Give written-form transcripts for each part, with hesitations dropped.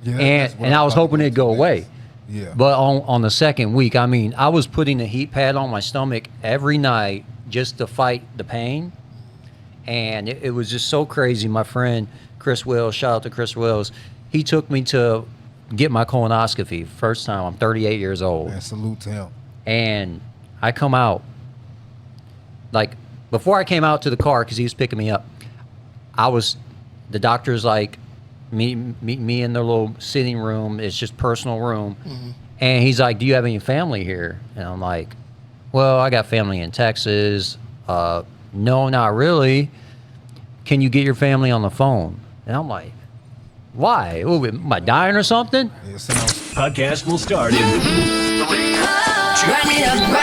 Yeah, and I was hoping it'd go away. Yeah. But on the second week, I mean, I was putting a heat pad on my stomach every night just to fight the pain. And it was just so crazy. My friend Chris Wills, shout out to Chris Wills, he took me to get my colonoscopy. First time, I'm 38 years old. Man, salute to him. And I come out, like, before I came out to the car, because he was picking me up, the doctor's like, meet me in the little sitting room. It's just personal room. Mm-hmm. And he's like, do you have any family here? And I'm like, well, I got family in Texas. No, not really. Can you get your family on the phone? And I'm like, why? Ooh, am I dying or something? Podcast will start in. Run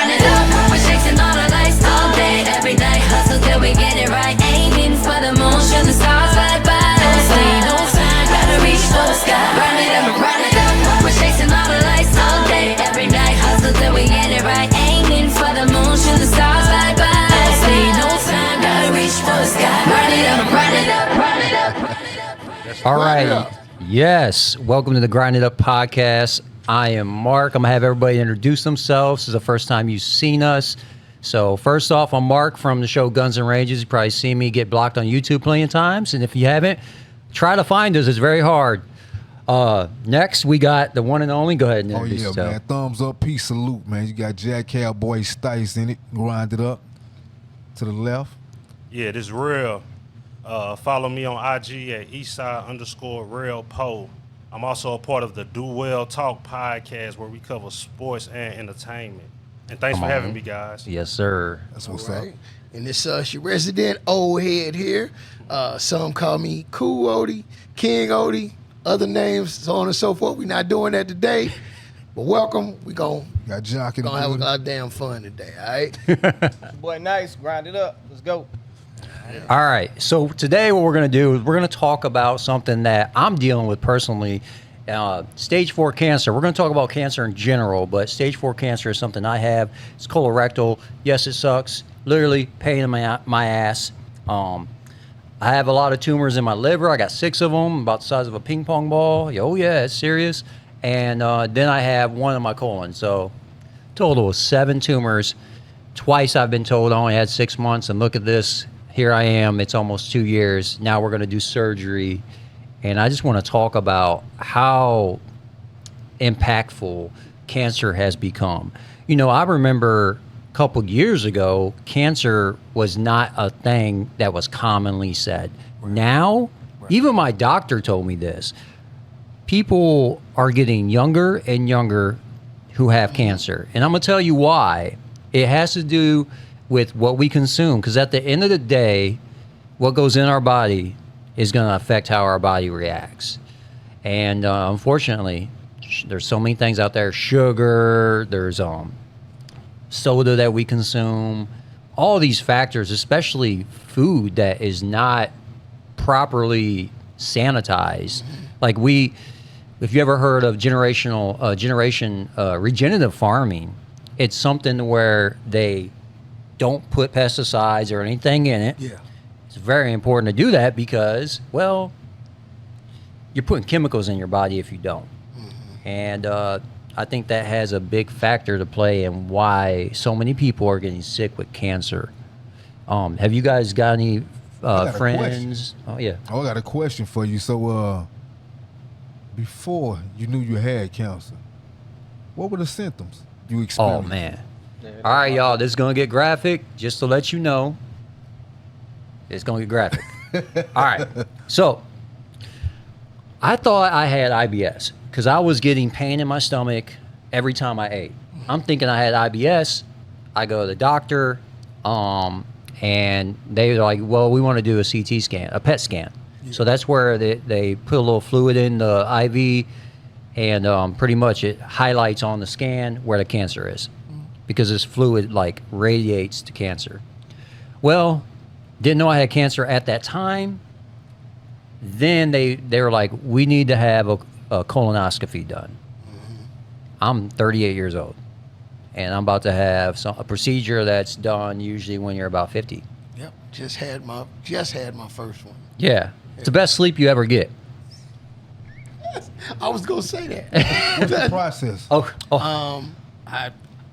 it up. We're chasing all the lights all day, every night. Hustle till we get it right. Aiming for the moon, shoot the stars right by. Don't sleep, no time, gotta reach for the sky. Run it up, run it up. We're chasing all the lights all day, every night. Hustle till we get it right. Aiming for the moon, shoot the stars right by. Don't sleep, no time, gotta reach for the sky. Run it up, run it up, run it up, run it up. All right. Yes. Welcome to the Grind It Up podcast. I am Mark. I'm going to have everybody introduce themselves. This is the first time you've seen us. So first off, I'm Mark from the show Guns and Ranges. You probably seen me get blocked on YouTube plenty of times. And if you haven't, try to find us. It's very hard. Next, we got the one and only. Go ahead and introduce yourself. Man. Thumbs up, peace, salute, man. You got Jack Cowboy Stice in it. Grind it up to the left. Yeah, this real. Follow me on IG at Eastside_RealPo. I'm also a part of the Do Well Talk podcast where we cover sports and entertainment. And thanks for having me, guys. Yes, sir. That's what's All right. up. And this your resident old head here. Some call me Cool Odie, King Odie, other names, so on and so forth. We're not doing that today. But welcome. We're going Got Jock in to the have a building. lot of damn fun today, all right? Boy, nice. Grind it up. Let's go. All right. So today what we're going to do is we're going to talk about something that I'm dealing with personally, stage 4 cancer. We're going to talk about cancer in general, but stage 4 cancer is something I have. It's colorectal. Yes, it sucks. Literally pain in my ass. I have a lot of tumors in my liver. I got 6 of them, about the size of a ping pong ball. Oh, yeah, it's serious. And then I have one in my colon. So total of 7 tumors. Twice I've been told I only had 6 months, and look at this. Here I am. It's almost 2 years. Now we're going to do surgery. And I just want to talk about how impactful cancer has become. You know, I remember a couple years ago, cancer was not a thing that was commonly said. Now, even my doctor told me this. People are getting younger and younger who have cancer. And I'm going to tell you why. It has to do with what we consume, because at the end of the day, what goes in our body is going to affect how our body reacts. And unfortunately, there's so many things out there. Sugar, there's soda that we consume, all these factors, especially food that is not properly sanitized. Like if you ever heard of regenerative farming, it's something where they don't put pesticides or anything in it. Yeah. It's very important to do that because, well, you're putting chemicals in your body if you don't. Mm-hmm. And I think that has a big factor to play in why so many people are getting sick with cancer. Have you guys got any friends? Oh, yeah. I got a question for you. So, before you knew you had cancer, what were the symptoms you experienced? Oh, man. All right, y'all, this is going to get graphic. Just to let you know, it's going to get graphic. All right. So, I thought I had IBS because I was getting pain in my stomach every time I ate. I'm thinking I had IBS. I go to the doctor, and they were like, well, we want to do a CT scan, a PET scan. Yeah. So that's where they put a little fluid in the IV, and pretty much it highlights on the scan where the cancer is. Because this fluid like radiates to cancer. Well, didn't know I had cancer at that time. Then they were like, we need to have a colonoscopy done. Mm-hmm. I'm 38 years old, and I'm about to have a procedure that's done usually when you're about 50. Yep. Just had my first one. Yeah, it's the best sleep you ever get. I was gonna say that. What's the process?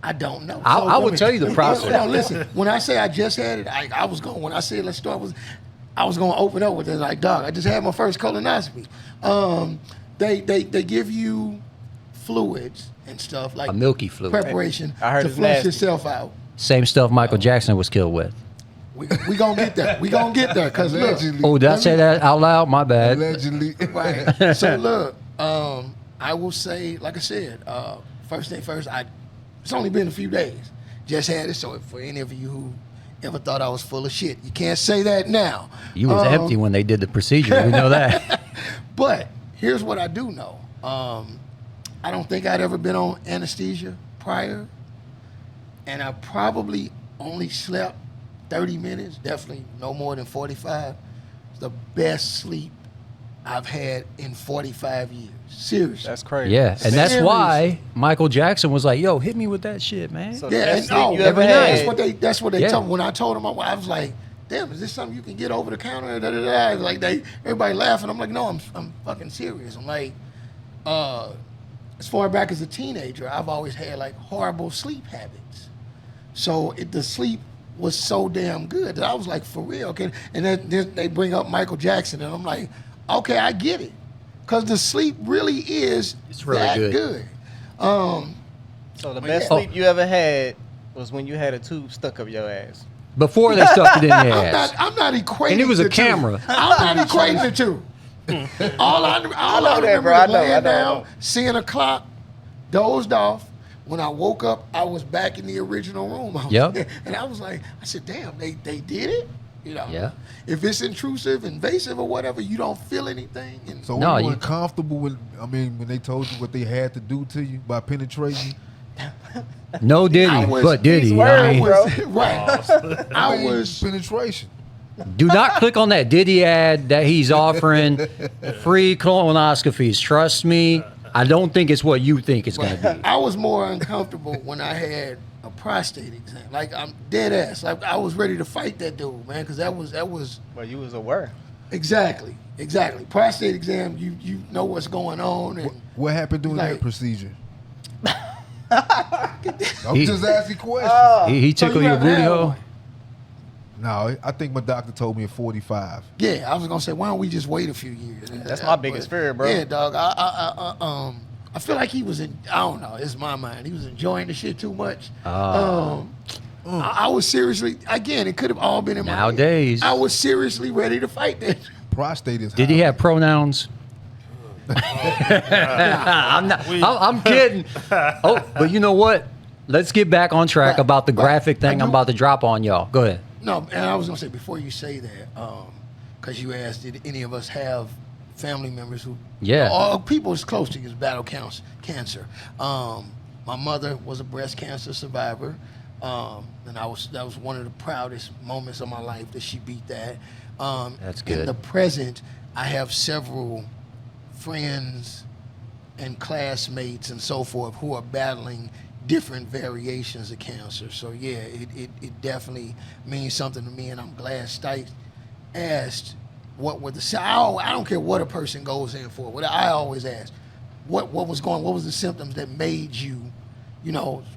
I don't know. I will tell you the process. No, listen. When I say I just had it, I was going. When I said let's start with, I was going to open up with it like, dog. I just had my first colonoscopy. They give you fluids and stuff like A milky fluid. preparation I heard to it's flush nasty. yourself out. Same stuff Michael Jackson was killed with. We gonna get there. We gonna get there because look. Allegedly. Oh, did I say that out loud? My bad. Allegedly. Right. So look, I will say, like I said, first thing first, it's only been a few days. Just had it, so for any of you who ever thought I was full of shit, you can't say that now. You was empty when they did the procedure. We know that. But here's what I do know. I don't think I'd ever been on anesthesia prior, and I probably only slept 30 minutes, definitely no more than 45. It's the best sleep I've had in 45 years. Seriously. That's crazy. Yeah, and that's Seriously. why Michael Jackson was like, "Yo, hit me with that shit, man." So the Yeah, best and sleep you every ever night. had. that's what they Yeah. told me. When I told them, I was like, damn, is this something you can get over the counter? Da, da, da. Like everybody laughing. I'm like, no, I'm fucking serious. I'm like, as far back as a teenager, I've always had like horrible sleep habits. So the sleep was so damn good that I was like, for real. Okay, and then they bring up Michael Jackson, and I'm like, okay, I get it, because the sleep really is It's really that good. good. So the best yeah. sleep you ever had was when you had a tube stuck up your ass. Before they stuck it in your ass. I'm not equating. And it was a the two. camera. I'm not equating the two. all I know remember that, bro. I is know, laying I know. down, seeing a clock, dozed off. When I woke up, I was back in the original room. Yep. And I was like, I said, damn, they did it. You know. Yeah. If it's intrusive, invasive, or whatever, you don't feel anything. And So No, were you you- uncomfortable when they told you what they had to do to you by penetrating you? No Diddy, I was- but Diddy. He's I worried, mean, bro. right. I was. penetration. do not click on that Diddy ad that he's offering free colonoscopies. Trust me, I don't think it's what you think it's going to be. I was more uncomfortable when I had a prostate exam. Like, I'm dead ass. Like, I was ready to fight that dude, man, because that was Well, you was aware. exactly. Prostate exam, you know what's going on, and What happened during Like- that procedure? I'm He- just asking questions. He tickled you your have booty had hole. one? No, I think my doctor told me at 45. yeah, I was gonna say, why don't we just wait a few years? That's my biggest fear, bro. Yeah, dog. I feel like he was in. I don't know. It's my mind. He was enjoying the shit too much. I was seriously. Again, it could have all been in my head. Nowadays. I was seriously ready to fight that. Prostate is Did he high. have pronouns? I'm kidding. Oh, but you know what? Let's get back on track Right, about the right. graphic thing I I'm do- about to drop on y'all. Go ahead. No, and I was gonna say before you say that, because you asked, did any of us have family members who, Yeah. or people as close to you as battle cancer? My mother was a breast cancer survivor, and that was one of the proudest moments of my life that she beat that. That's In good. the present, I have several friends and classmates and so forth who are battling different variations of cancer. So yeah, it definitely means something to me, and I'm glad Stites asked what were the. I don't care what a person goes in for. What I always ask, what was the symptoms that made you,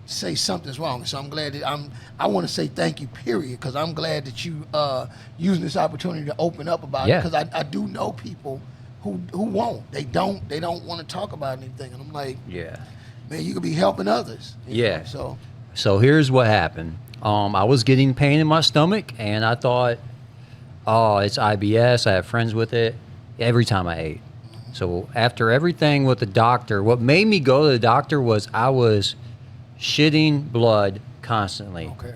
say something's wrong. So I'm glad that I want to say thank you, period, because I'm glad that you using this opportunity to open up about Yeah. it, because I do know people who won't. They don't want to talk about anything, and I'm like, Yeah. man, you could be helping others. you Yeah. know, So So here's what happened. I was getting pain in my stomach, and I thought, oh, it's IBS. I have friends with it every time I ate. So after everything with the doctor, what made me go to the doctor was I was shitting blood constantly. okay.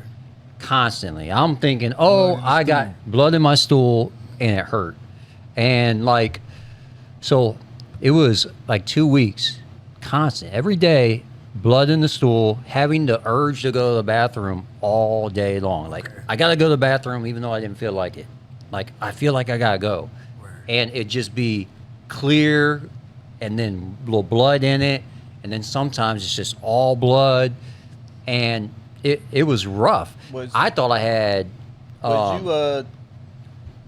Constantly. I'm thinking, oh, I got blood in my stool, and it hurt. And so it was like 2 weeks, constant, every day, blood in the stool, having the urge to go to the bathroom all day long. Like, I got to go to the bathroom even though I didn't feel like it. Like, I feel like I got to go. And it just be clear and then a little blood in it. And then sometimes it's just all blood. And it was rough. I thought I had...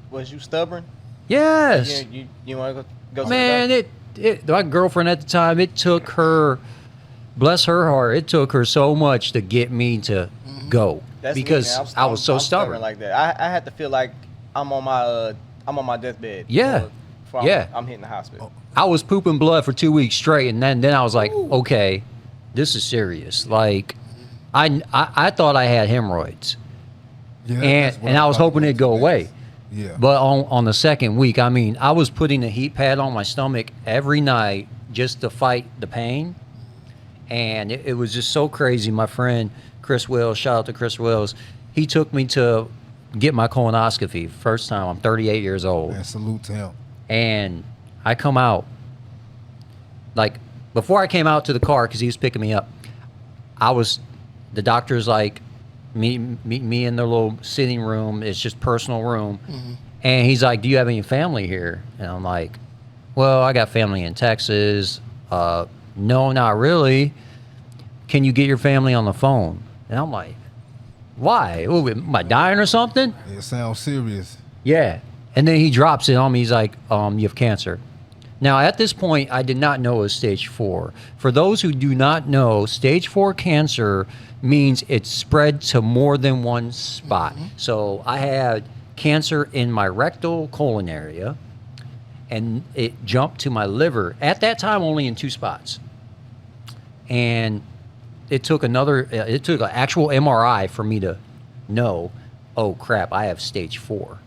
Was you stubborn? Yes. You want to go to Man, the my girlfriend at the time, it took her, bless her heart, it took her so much to get me to go. That's me, because man. I was so I'm stubborn. like that. I had to feel like I'm on my deathbed. Yeah. before Yeah. I'm hitting the hospital. I was pooping blood for 2 weeks straight, and then I was like, okay, this is serious. Like, I thought I had hemorrhoids, Yeah, that's what and I was thought hoping it'd go next. away. Yeah. But on the second week, I mean, I was putting a heat pad on my stomach every night just to fight the pain, and it was just so crazy. My friend Chris Wills, shout out to Chris Wills, he took me to get my colonoscopy. First time. I'm 38 years old. Man, salute to him. And I come out, like, before I came out to the car, because he was picking me up, the doctor's like, meet me in the little sitting room. It's just personal room. And he's like, do you have any family here? And I'm like, well, I got family in Texas. No, not really. Can you get your family on the phone? And I'm like, why? Oh, am I dying or something? It sounds serious. Yeah. And then he drops it on me. He's like, you have cancer. Now, at this point, I did not know it was stage 4. For those who do not know, stage 4 cancer means it's spread to more than one spot. So I had cancer in my rectal colon area, and it jumped to my liver. At that time, only in 2 spots. And it took an actual MRI for me to know, oh, crap, I have stage 4.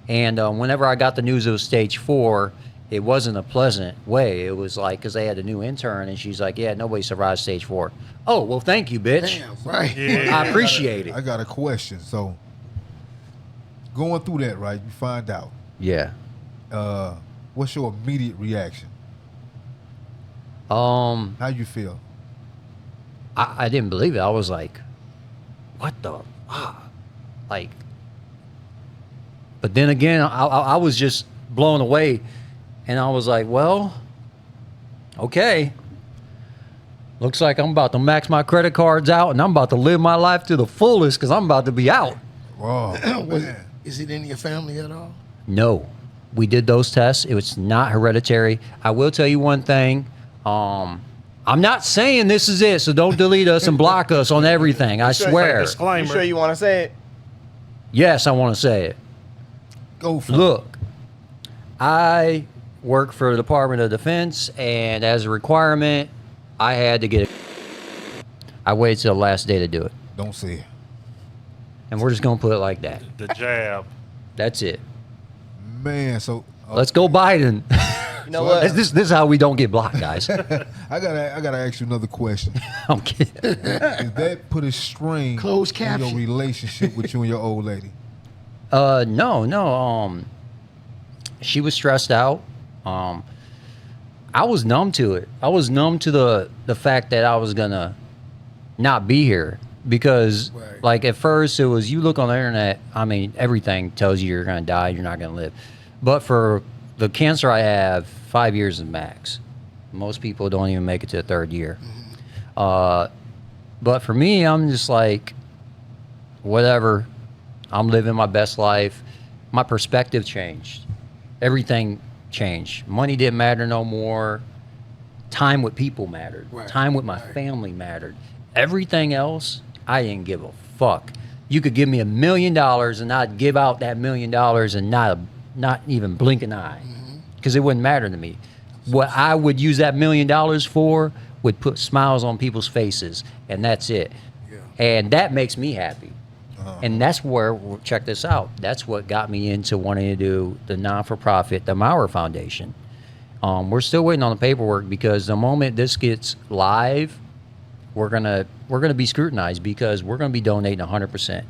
And whenever I got the news it was stage 4, it wasn't a pleasant way. It was like, because they had a new intern, and she's like, yeah, nobody survived stage 4. Oh, well, thank you, bitch. Damn, right. I appreciate it. I got a question. So, going through that, right, you find out. Yeah. What's your immediate reaction? How you feel? I didn't believe it. I was like, what the like, but then again, I was just blown away, and I was like, well, okay, looks like I'm about to max my credit cards out, and I'm about to live my life to the fullest because I'm about to be out. Oh, man. Is it in your family at all? No, we did those tests. It was not hereditary. I will tell you one thing. I'm not saying this is it, so don't delete us and block us on everything. I swear. Disclaimer. You sure you want to say it? Yes, I want to say it. Go for it. Look, I work for the Department of Defense, and as a requirement, I had to get it. I waited till the last day to do it. Don't say it. And we're just going to put it like that. The jab. That's it. Man, so Let's go Biden. You know So what? This is how we don't get blocked, guys. I gotta ask you another question. I'm kidding. Did that put a strain Closed on your caption. relationship with you and your old lady? No. She was stressed out. I was numb to it. I was numb to the fact that I was gonna not be here because, Right. like, at first it was you look on the internet. I mean, everything tells you you're gonna die. You're not gonna live. But for the cancer I have, 5 years is max. Most people don't even make it to the 3rd year. But for me, I'm just like, whatever. I'm living my best life. My perspective changed. Everything changed. Money didn't matter no more. Time with people mattered. Right, Time with my right. family mattered. Everything else, I didn't give a fuck. You could give me $1 million and I'd give out that $1 million and not even blink an eye, because it wouldn't matter to me. What I would use that $1 million for would put smiles on people's faces, and that's it. Yeah. And that makes me happy. And that's where, check this out, that's what got me into wanting to do the non-for-profit, the Maurer Foundation. We're still waiting on the paperwork, because the moment this gets live, we're gonna be scrutinized, because we're gonna be donating 100%.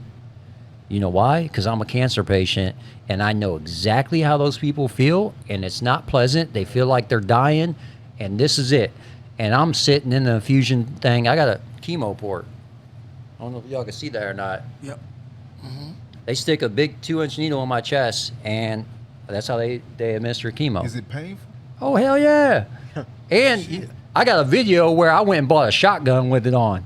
You know why? Because I'm a cancer patient, and I know exactly how those people feel, and it's not pleasant. They feel like they're dying, and this is it. And I'm sitting in the infusion thing. I got a chemo port. I don't know if y'all can see that or not. Yep. They stick a big 2-inch needle in my chest, and that's how they administer chemo. Is it painful? Oh, hell yeah. And I got a video where I went and bought a shotgun with it on.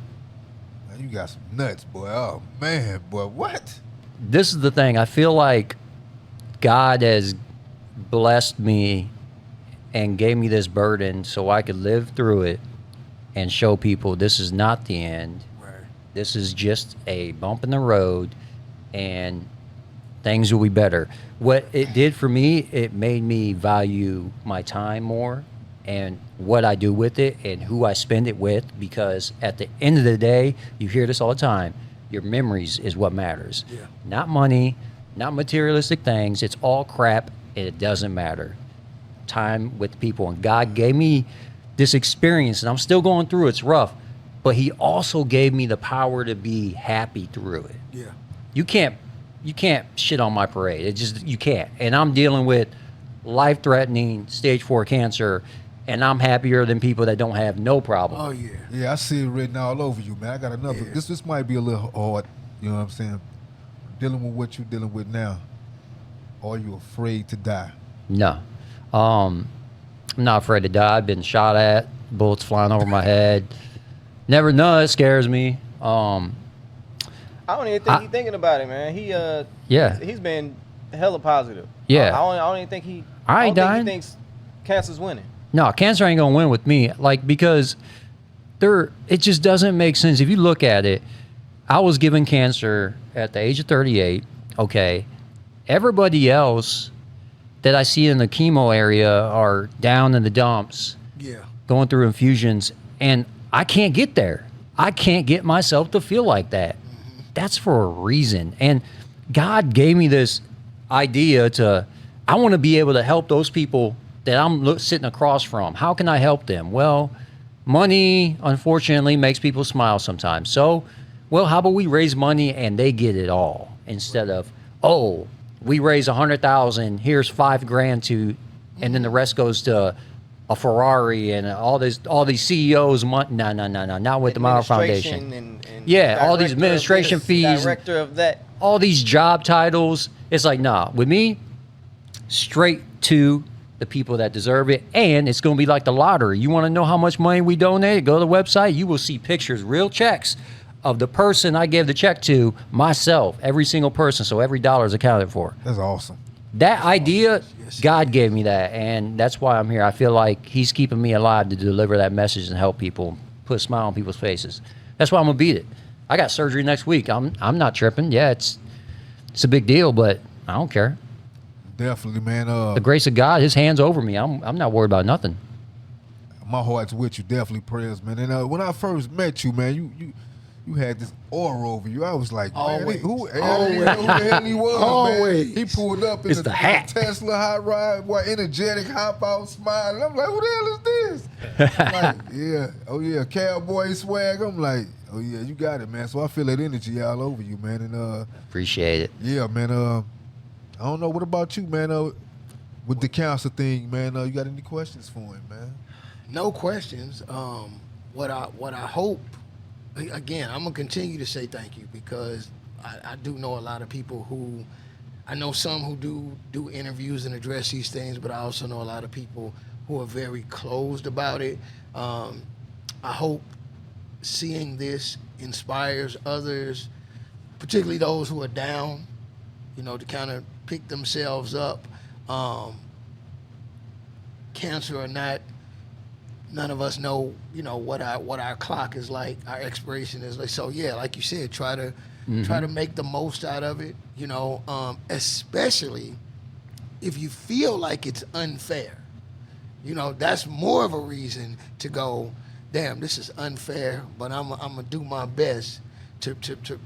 Man, you got some nuts, boy. Oh man, boy, what? This is the thing. I feel like God has blessed me and gave me this burden so I could live through it and show people this is not the end. Right. This is just a bump in the road, and things will be better. What it did for me, it made me value my time more and what I do with it and who I spend it with, because at the end of the day, you hear this all the time, your memories is what matters. Yeah. Not money, not materialistic things. It's all crap, and it doesn't matter. Time with people. And God gave me this experience, and I'm still going through it. It's rough. But he also gave me the power to be happy through it. Yeah. You can't shit on my parade. It just, you can't. And I'm dealing with life-threatening stage 4 cancer, and I'm happier than people that don't have no problem. Oh, yeah. Yeah, I see it written all over you, man. I got another. Yeah. This might be a little hard. You know what I'm saying? Dealing with what you're dealing with now. Are you afraid to die? No. I'm not afraid to die. I've been shot at, bullets flying over my head. None of it scares me. I don't even think he's thinking about it, man. He's been hella positive. Yeah. I don't even think he. I ain't don't dying. think he thinks cancer's winning. No, cancer ain't gonna win with me. Like, because it just doesn't make sense. If you look at it, I was given cancer at the age of 38. Okay. Everybody else that I see in the chemo area are down in the dumps, Yeah. going through infusions, and I can't get there. I can't get myself to feel like that. That's for a reason. And God gave me this idea I want to be able to help those people that I'm sitting across from. How can I help them? Well, money, unfortunately, makes people smile sometimes. So, well, how about we raise money and they get it all, instead of, oh, we raise 100,000, here's $5,000 to, and then the rest goes to a Ferrari and all these CEOs. No, not with the Mile Foundation. And Yeah, all these director of administration this, fees. Director of that. All these job titles. It's like, nah, with me, straight to the people that deserve it. And it's going to be like the lottery. You want to know how much money we donated? Go to the website. You will see pictures, real checks of the person I gave the check to, myself, every single person. So every dollar is accounted for. That's awesome. That idea, God gave me that. And that's why I'm here. I feel like he's keeping me alive to deliver that message and help people, put a smile on people's faces. That's why I'm going to beat it. I got surgery next week. I'm not tripping. Yeah, it's a big deal, but I don't care. Definitely, man. The grace of God, his hand's over me. I'm not worried about nothing. My heart's with you. Definitely prayers, man. And when I first met you, man, you had this aura over you. I was like, man, Always. who the hell he was, Always. man? He pulled up in It's the hat. Tesla hot ride, energetic, hop out, smiling. I'm like, who the hell is this? I'm like, yeah, oh yeah, cowboy swag. I'm like, oh yeah, you got it, man. So I feel that energy all over you, man. And Appreciate it. yeah, man. I don't know. What about you, man? With the cancer thing, man. You got any questions for him, man? No questions. What I hope, again, I'm gonna continue to say thank you, because I do know a lot of people who, I know some who do interviews and address these things, but I also know a lot of people who are very closed about it. I hope seeing this inspires others, particularly those who are down, to kind of pick themselves up. Cancer or not, none of us know, what our clock is like, our expiration is like. So yeah, like you said, try to make the most out of it, especially if you feel like it's unfair. That's more of a reason to go, damn, this is unfair, but I'm gonna do my best to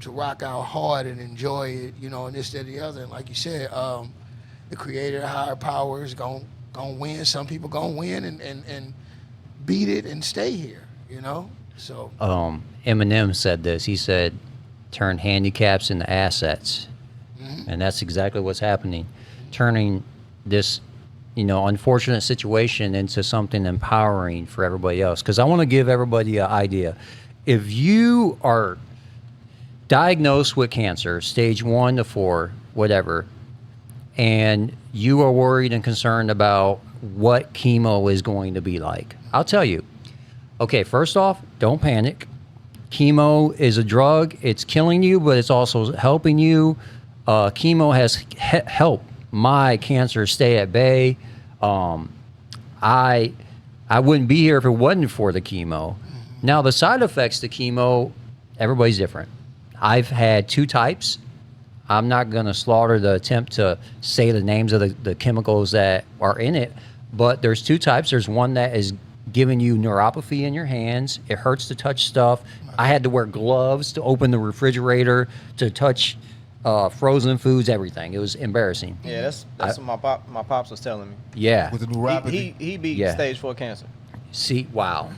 rock out hard and enjoy it, and this, that, and the other. And like you said, the creator, the higher power is gonna win. Some people gonna win and beat it and stay here, So Eminem said this. He said, turn handicaps into assets. And that's exactly what's happening. Turning this, unfortunate situation into something empowering for everybody else. Because I want to give everybody an idea. If you are diagnosed with cancer, stage 1 to 4, whatever, and you are worried and concerned about what chemo is going to be like, I'll tell you. Okay, first off, don't panic. Chemo is a drug. It's killing you, but it's also helping you. Chemo has helped my cancer stay at bay. I wouldn't be here if it wasn't for the chemo. Now, the side effects to chemo, everybody's different. I've had 2 types. I'm not going to slaughter the attempt to say the names of the chemicals that are in it, but there's 2 types. There's one that is giving you neuropathy in your hands. It hurts to touch stuff. I had to wear gloves to open the refrigerator, to touch frozen foods, everything. It was embarrassing. Yeah, that's what my pops was telling me. Yeah. With the neuropathy. He beat stage 4 cancer. See, wow.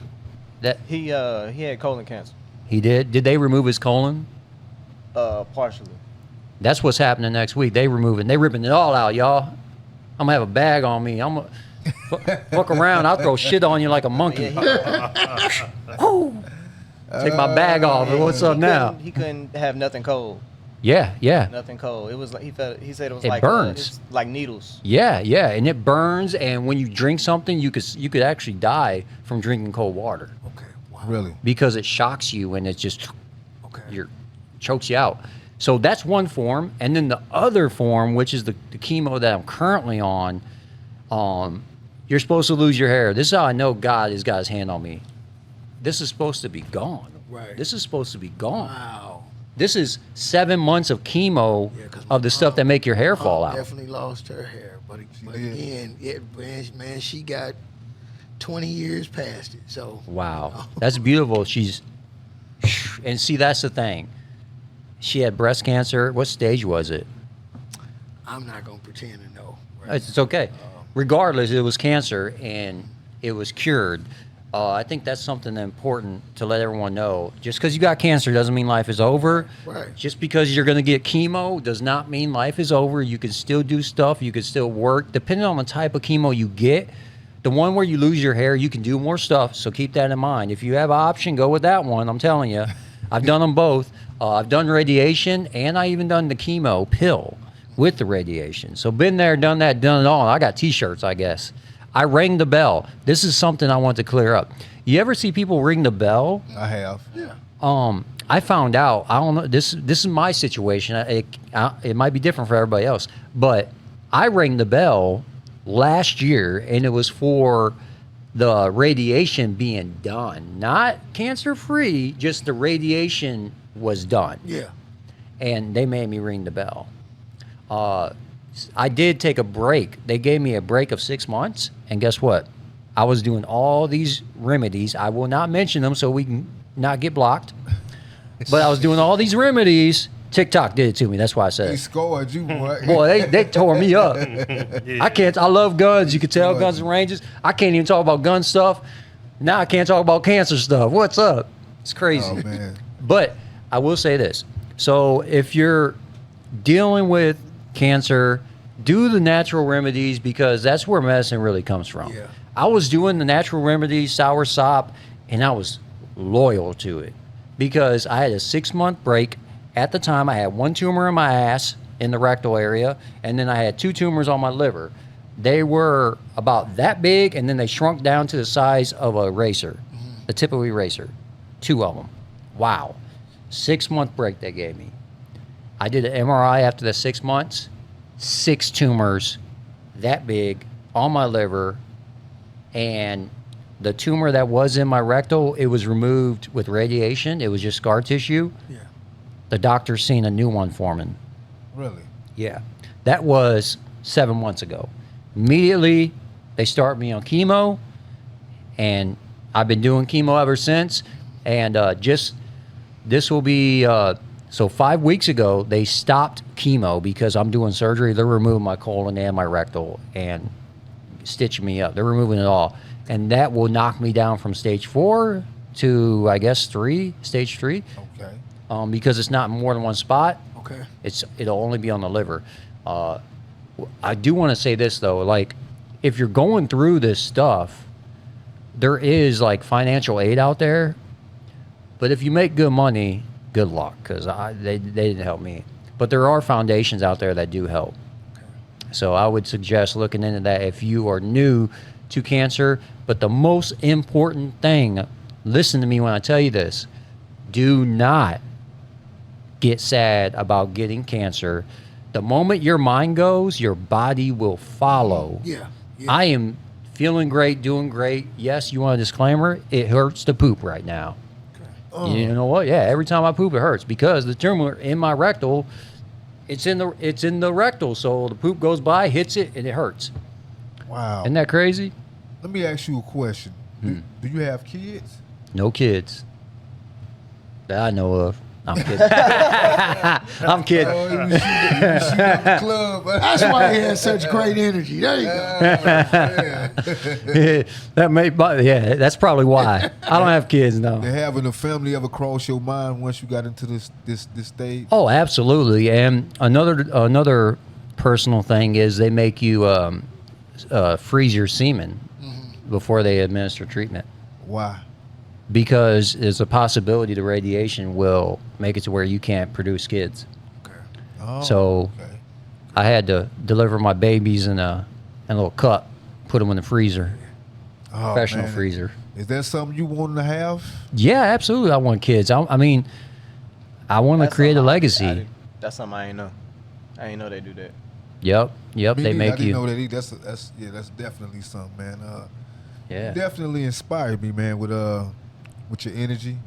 That He had colon cancer. he did. Did they remove his colon? Partially. That's what's happening next week. They ripping it all out, y'all. I'm gonna have a bag on me. I'm gonna fuck around. I'll throw shit on you like a monkey. Woo! Take my bag off. What's up now? He couldn't have nothing cold. Yeah, yeah. Nothing cold. It was like he said it was It like burns. it's like needles. Yeah, yeah, and it burns. And when you drink something, you could actually die from drinking cold water Okay. Wow. Really? because it shocks you and it just Okay. chokes you out. So that's one form, and then the other form, which is the chemo that I'm currently on, you're supposed to lose your hair. This is how I know God has got his hand on me. This is supposed to be gone. Right. This is supposed to be gone. Wow. This is 7 months of chemo Yeah, 'cause my of the stuff that make your hair fall mom out. Definitely lost her hair, but did. again, man, she got 20 years past it. So Wow, that's beautiful. And see, that's the thing. She had breast cancer. What stage was it? I'm not gonna pretend to know. Right? It's okay. Regardless, it was cancer and it was cured. I think that's something important to let everyone know. Just because you got cancer doesn't mean life is over. Right. Just because you're going to get chemo does not mean life is over. You can still do stuff. You can still work. Depending on the type of chemo you get, the one where you lose your hair, you can do more stuff. So keep that in mind. If you have an option, go with that one. I'm telling you. I've done them both. I've done radiation, and I even done the chemo pill with the radiation. So been there, done that, done it all. I got T-shirts, I guess. I rang the bell. This is something I want to clear up. You ever see people ring the bell? I have. Yeah. I found out. I don't know. This is my situation. It might be different for everybody else, but I rang the bell last year, and it was for the radiation being done, not cancer-free. Just the radiation was done. Yeah. And they made me ring the bell. I did take a break. They gave me a break of 6 months, and guess what? I was doing all these remedies. I will not mention them so we can not get blocked. But I was doing all these remedies. TikTok did it to me. That's why I said He it. scored you, boy. Boy, they tore me up. I love guns. You can tell, guns and ranges. I can't even talk about gun stuff. Now I can't talk about cancer stuff. What's up? It's crazy. Oh, man. But I will say this. So if you're dealing with cancer, do the natural remedies, because that's where medicine really comes from. Yeah. I was doing the natural remedies, sour sop, and I was loyal to it because I had a 6-month break. At the time, I had 1 tumor in my ass in the rectal area, and then I had 2 tumors on my liver. They were about that big, and then they shrunk down to the size of a eraser, a tip of an eraser. 2 of them. Wow. 6-month break they gave me. I did an MRI after the 6 months. 6 tumors that big on my liver, and the tumor that was in my rectal, it was removed with radiation. It was just scar tissue. Yeah. The doctor's seen a new one forming. Really? Yeah. That was 7 months ago. Immediately, they start me on chemo, and I've been doing chemo ever since. And this will be, so 5 weeks ago, they stopped chemo because I'm doing surgery. They're removing my colon and my rectal and stitching me up. They're removing it all. And that will knock me down from stage 4 to, I guess, stage 3. Okay. Because it's not more than one spot. Okay. It'll only be on the liver. I do want to say this though, like if you're going through this stuff, there is like financial aid out there, but if you make good money, good luck, because they didn't help me. But there are foundations out there that do help. So I would suggest looking into that if you are new to cancer. But the most important thing, listen to me when I tell you this, do not get sad about getting cancer. The moment your mind goes, your body will follow. Yeah. I am feeling great, doing great. Yes, you want a disclaimer? It hurts to poop right now. You know what? Yeah, every time I poop, it hurts because the tumor in my rectal, it's in the rectal. So the poop goes by, hits it, and it hurts. Wow. Isn't that crazy? Let me ask you a question. Do you have kids? No kids that I know of. I'm kidding. I'm kidding. Oh, you shoot up the club. That's why he has such great energy. There you go. That's probably why. I don't have kids, no. Did having a family ever cross your mind once you got into this stage? Oh, absolutely. And another personal thing is they make you freeze your semen before they administer treatment. Why? Because there's a possibility the radiation will make it to where you can't produce kids. Okay. Oh, So okay. I had to deliver my babies in a little cup, put them in the freezer, Oh, professional man. freezer. Is that something you want to have? Yeah, absolutely. I want kids. I mean, I want to That's create a something legacy. That's something I ain't know. I ain't know they do that. Yep. Me They neither. I make didn't you. know that either. That's definitely something, man. Yeah. Definitely inspired me, man, with your energy,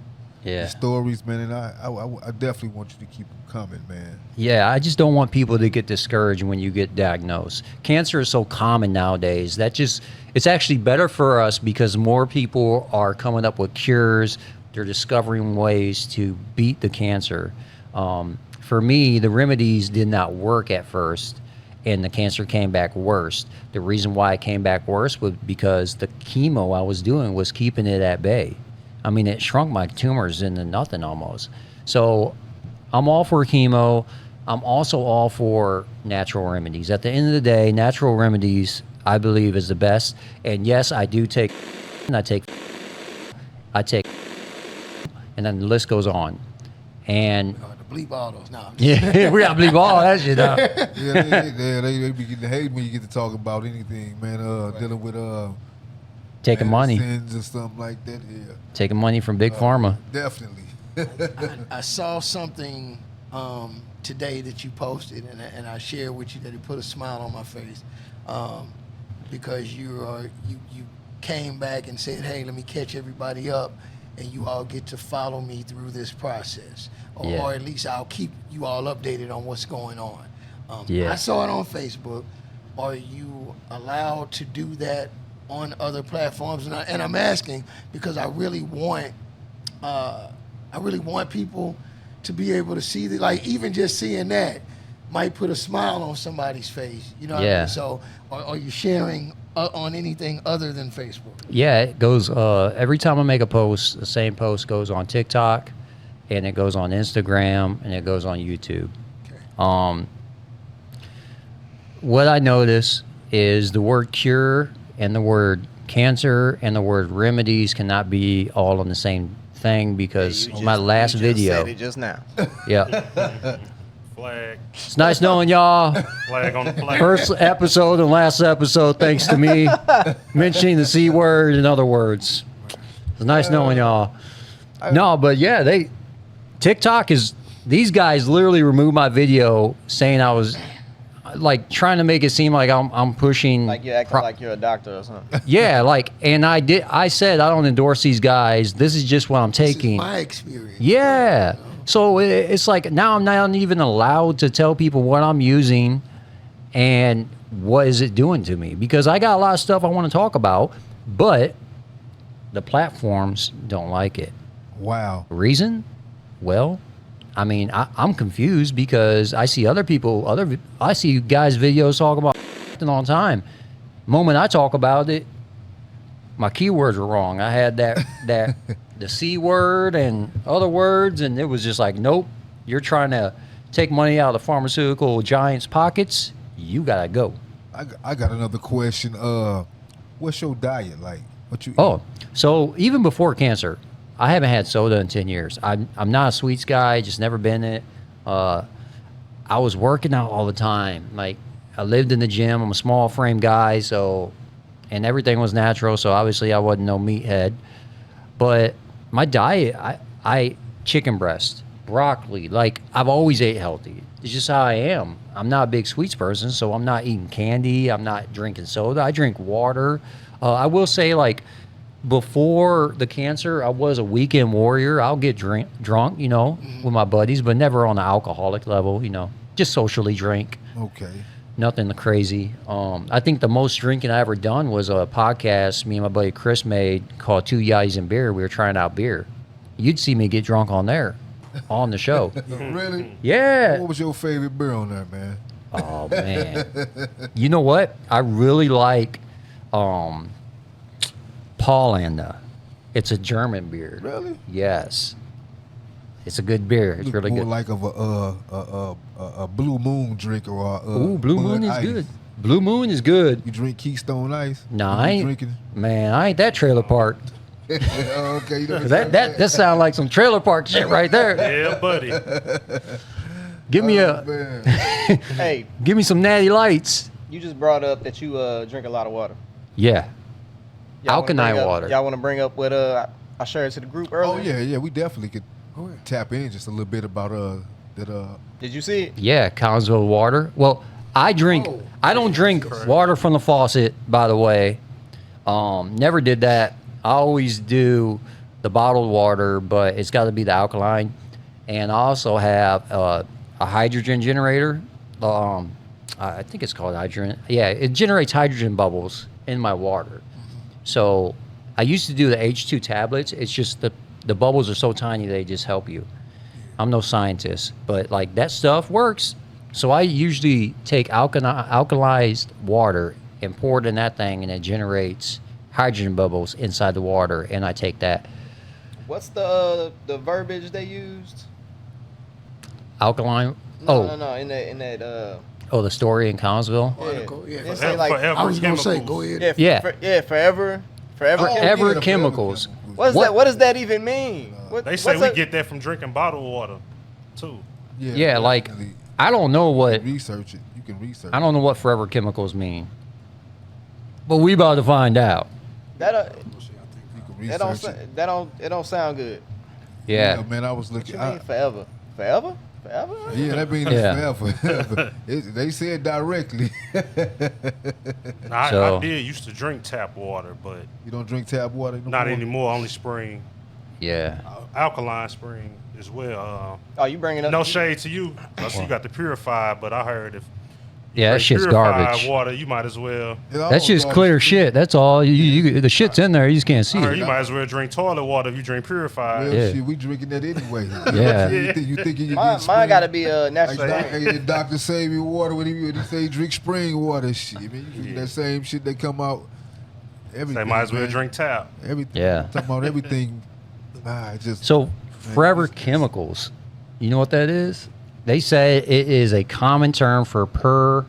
Yeah. your stories, man. And I definitely want you to keep them coming, man. Yeah, I just don't want people to get discouraged when you get diagnosed. Cancer is so common nowadays. It's actually better for us because more people are coming up with cures. They're discovering ways to beat the cancer. For me, the remedies did not work at first, and the cancer came back worse. The reason why it came back worse was because the chemo I was doing was keeping it at bay. I mean, it shrunk my tumors into nothing almost. So I'm all for chemo. I'm also all for natural remedies. At the end of the day, natural remedies, I believe, is the best. And yes, I do take, I take, and then the list goes on. And To bleep all those. Nah, yeah, we gotta believe all that shit out. Yeah, they be getting hate when you get to talk about anything, man. Dealing with Taking money. medicines or something like that. Yeah, Taking money from Big Pharma. definitely. I saw something today that you posted, and I shared with you that it put a smile on my face because you came back and said, "Hey, let me catch everybody up, and you all get to follow me through this process, or at least I'll keep you all updated on what's going on." I saw it on Facebook. Are you allowed to do that on other platforms? And I'm asking because I really want people to be able to see that, like, even just seeing that might put a smile on somebody's face. You know what I mean? So are you sharing on anything other than Facebook? Yeah, it goes, every time I make a post, the same post goes on TikTok, and it goes on Instagram, and it goes on YouTube. Okay. What I notice is the word cure and the word cancer and the word remedies cannot be all on the same thing because on my last video. Said it just now. Yeah. Flag. It's nice knowing y'all. Flag on the flag. First episode and last episode, thanks to me mentioning the C word and other words. It's nice knowing y'all. No, but yeah, TikTok is, these guys literally removed my video saying I was like trying to make it seem like I'm pushing. Like you're acting like you're a doctor or something. Yeah, like, and I said I don't endorse these guys. This is just what I'm taking. This is my experience. Yeah. So it's like now I'm not even allowed to tell people what I'm using and what is it doing to me, because I got a lot of stuff I want to talk about, but the platforms don't like it. Wow. Reason? Well, I mean, I'm confused because I see other people, I see guys' videos talk about all the time. Moment I talk about it, my keywords were wrong. I had that the C word and other words, and it was just like, nope, you're trying to take money out of the pharmaceutical giants' pockets. You gotta go. I got another question. What's your diet like? What you? Oh, so even before cancer, I haven't had soda in 10 years. I'm not a sweets guy, just never been it. I was working out all the time. Like, I lived in the gym. I'm a small frame guy, so, and everything was natural, so obviously I wasn't no meathead. But my diet, I chicken breast, broccoli. Like, I've always ate healthy. It's just how I am. I'm not a big sweets person, so I'm not eating candy. I'm not drinking soda. I drink water. I will say, like, before the cancer, I was a weekend warrior. I'll get drunk, you know, with my buddies, but never on an alcoholic level, you know, just socially drink. Okay. Nothing crazy. I think the most drinking I ever done was a podcast me and my buddy Chris made called Two Yachties and Beer. We were trying out beer. You'd see me get drunk on there, on the show. Really? Yeah. What was your favorite beer on there, man? Oh, man. You know what? I really like Paulaner. It's a German beer. Really? Yes. It's a good beer. It's Look really more good. like of a Blue Moon drinker or Ooh, Blue Bud Moon is Ice. good. Blue Moon is good. You drink Keystone Ice? Nah, You I ain't. drinking? Man, I ain't that trailer park. Oh, okay. You know That sounds like some trailer park shit right there. Yeah, buddy. Give me man. Hey, give me some natty lights. you just brought up that you drink a lot of water. Yeah. Y'all wanna Alkaline bring up- water. Y'all want to bring up what I shared to the group Oh earlier? yeah, we definitely could tap in just a little bit about that Did you see it? Yeah, Collinsville water. Well, I don't drink water from the faucet, by the way. Never did that. I always do the bottled water, but it's got to be the alkaline. And I also have a hydrogen generator. I think it's called hydrogen. Yeah, it generates hydrogen bubbles in my water. So I used to do the H2 tablets. It's just the bubbles are so tiny they just help you. I'm no scientist, but like that stuff works. So I usually take alkalized water and pour it in that thing, and it generates hydrogen bubbles inside the water, and I take that. What's the verbiage they used? Alkaline. No. In that Oh, the story in Collinsville. Article, yeah. They say like Forever I was gonna say, chemicals. go ahead. Yeah. forever. Forever yeah, chemicals. What What? does that even mean? They say we get that from drinking bottled water, too. Yeah, like definitely. I don't know what Research it. You can research. I don't know what forever chemicals mean, but we about to find out. that You can research it. it don't sound good. Yeah. man. I was What looking. you mean forever? Forever? Yeah, that means Yeah. it's forever. They said directly. So- I did used to drink tap water, but You don't drink tap water no not more? anymore. Only spring, Yeah. alkaline spring as well. Oh, you bringing up? No shade to you, unless you got the purified. But I heard if Yeah, that drink shit's purified garbage. water, you might as well. That's just clear shit. That's all. The shit's in there. You just can't see I heard it. you might as well drink toilet water if you drink purified. Real Yeah. shit, we drinking that anyway. Yeah. You think you Mine got to be natural. Like, hey, the doctor save you water when he say drink spring water. Shit, man, you drink that same shit that come out. Everything. They might as well man. drink tap. Everything. Yeah. I'm talking about everything. Just So, forever chemicals. You know what that is? They say it is a common term for per.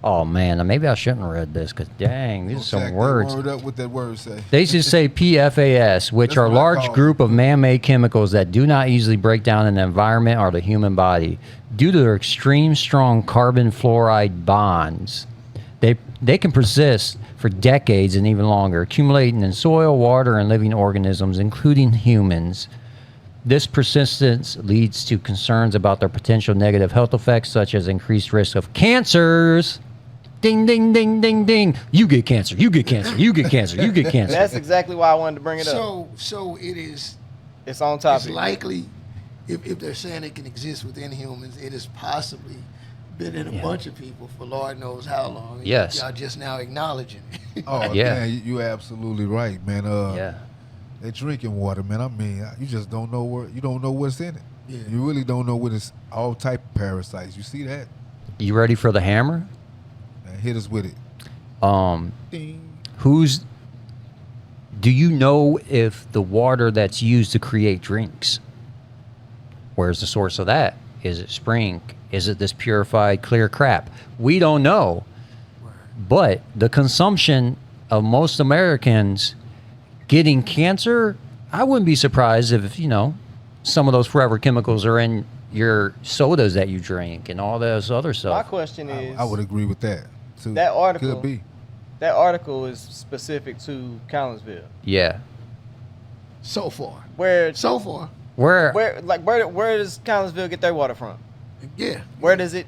Oh man, maybe I shouldn't have read this because dang, these are some Jack that words. word up. What that word say? They just say PFAS, which That's are what I large call it. group of man-made chemicals that do not easily break down in the environment or the human body due to their extreme strong carbon fluoride bonds. They can persist for decades and even longer, accumulating in soil, water, and living organisms, including humans. This persistence leads to concerns about their potential negative health effects, such as increased risk of cancers. Ding, ding, ding, ding, ding. You get cancer. You get cancer. You get cancer. You get cancer. That's exactly why I wanted to bring it up. So it is. It's on It's topic. likely, if they're saying it can exist within humans, it has possibly been in a bunch of people for Lord knows how long. and Yes. Y'all just now acknowledging it. Oh Yeah. man, you absolutely right, man. Yeah. They drinking water, man. I mean, you just don't know you don't know what's in it. Yeah. You really don't know what it's all type of parasites. You see that? You ready for the hammer? Man, hit us with it. Ding. Do you know if the water that's used to create drinks, where's the source of that? Is it spring? Is it this purified clear crap? We don't know. But the consumption of most Americans getting cancer, I wouldn't be surprised if, some of those forever chemicals are in your sodas that you drink and all those other My stuff. question is, I would agree with that too. That article- could be. that article is specific to Collinsville. Yeah. So far. Where So far. Where does Collinsville get their water from? Yeah. Where does it?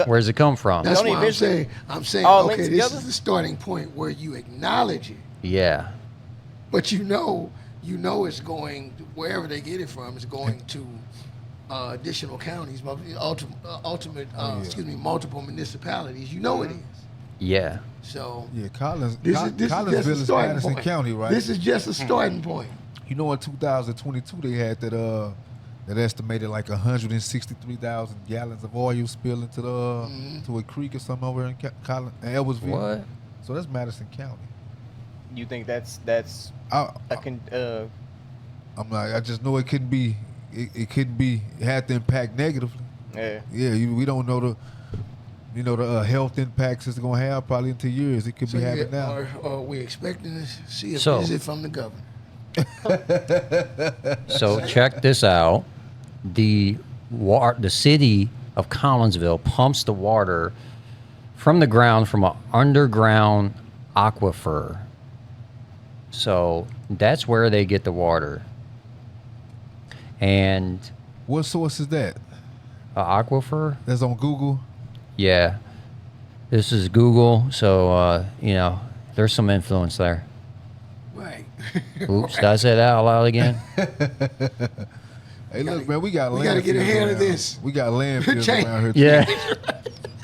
Where's it come from? That's Don't why eventually I'm saying, all okay, linked this together? is the starting point where you acknowledge it, Yeah. but you know it's going wherever they get it from is going to additional counties, multiple municipalities. You know it is. Yeah. So Yeah, this is Collinsville just a is starting Madison point. County, right? This is just a starting point. You know, in 2022 they had that estimated like 163,000 gallons of oil spill into to a creek or something over in Edwardsville. What? So that's Madison County. You think that's I'm like, I just know it couldn't be. It couldn't be. It had to impact negatively. yeah. Yeah, we don't know the health impacts it's gonna have probably in 2 years. It could be happening now. Are we expecting to see a So- visit from the governor? So check this out. The city of Collinsville pumps the water from the ground from an underground aquifer. So that's where they get the water. And What source is that? aquifer? That's on Google. Yeah. This is Google, so there's some influence there. Right. Oops, did I say that out loud again? Hey, look, man, we got we gotta get landfills ahead of around. this. We got landfills Change. around here. Too. Yeah.